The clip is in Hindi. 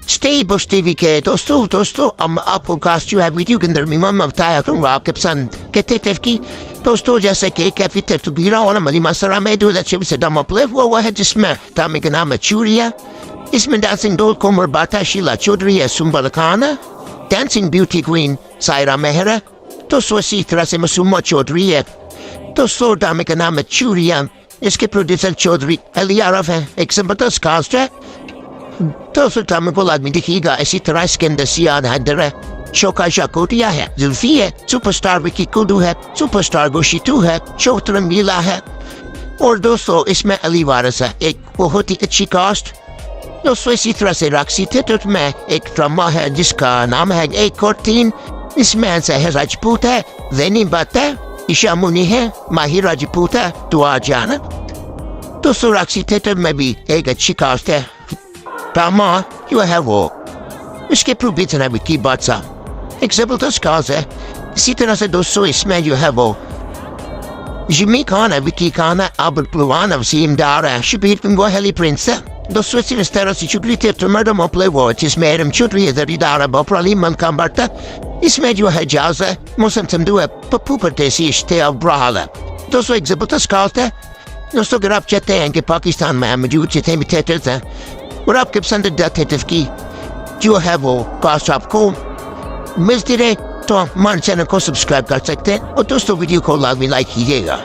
Stable Stevie के दोस्तों हम आपको कास्ट जो है वीडियो के अंदर मिमम बताया करूँगा आपके पसंद के टेफ की दोस्तों जैसे कि कैफी टेफ बीरा और मली मसरा में दो अच्छे से दम अपलिव हुआ है जिसमें दामी का नाम है चूरिया इसमें डांसिंग डोल कोमर बाता शीला चौधरी है सुंबल खाना डांसिंग ब्यूटी क्वीन सायरा मेहर दोस्तों इसी तरह से मसूमा चौधरी है दोस्तों दामी का नाम है चूरिया इसके प्रोड्यूसर चौधरी अलियारफ है एक जबरदस्त कास्ट है दोस्तों तामिल आदमी दिखिएगा इसी तरह इसके अंदर सियाद हैदर है शोका शाकोटिया है जुल्फी है सुपरस्टार विकी कोडू है सुपरस्टार गोशितू है चौथरम मीला है और दोस्तों इसमें अली वारिस है एक बहुत ही अच्छी कास्ट दोस्तों इसी तरह से रक्सी थिएटर में एक ड्रामा है जिसका नाम है एक और तीन इसमें से है राजपूत है जैनी बत है ईशा मुनि है माहिर राजपूत है दुआ जाना दोस्तों रक्सी थिएटर में भी एक अच्छी कास्ट है ड्रामा जो है वो इसके प्रोड्यूसर है विकी बादशाह एक जबरदस्त कास्ट है इसी तरह से दोस्तों इसमें जो है वो जिमी खान है विकी खान है आबुल प्लवान वसीम डार है शबीर पिंगो हेली प्रिंस है दोस्तों इस तरह से चुगली थिएटर मर्डम प्ले वो जिसमें एरम चौधरी है दरीदार है बपराली मन का बरता इसमें जो है जाज है मौसम समदू है पप्पू परदेसी इश्ते और ब्राहल है दोस्तों एक जबरदस्त कास्ट है दोस्तों अगर आप चाहते हैं कि पाकिस्तान में मौजूद जितने भी थिएटर्स हैं और आपके पसंदीदा थिएटर की जो है वो कास्ट आपको मिलती रहे तो हमारे चैनल को सब्सक्राइब कर सकते हैं और दोस्तों वीडियो को लाजमी लाइक कीजिएगा।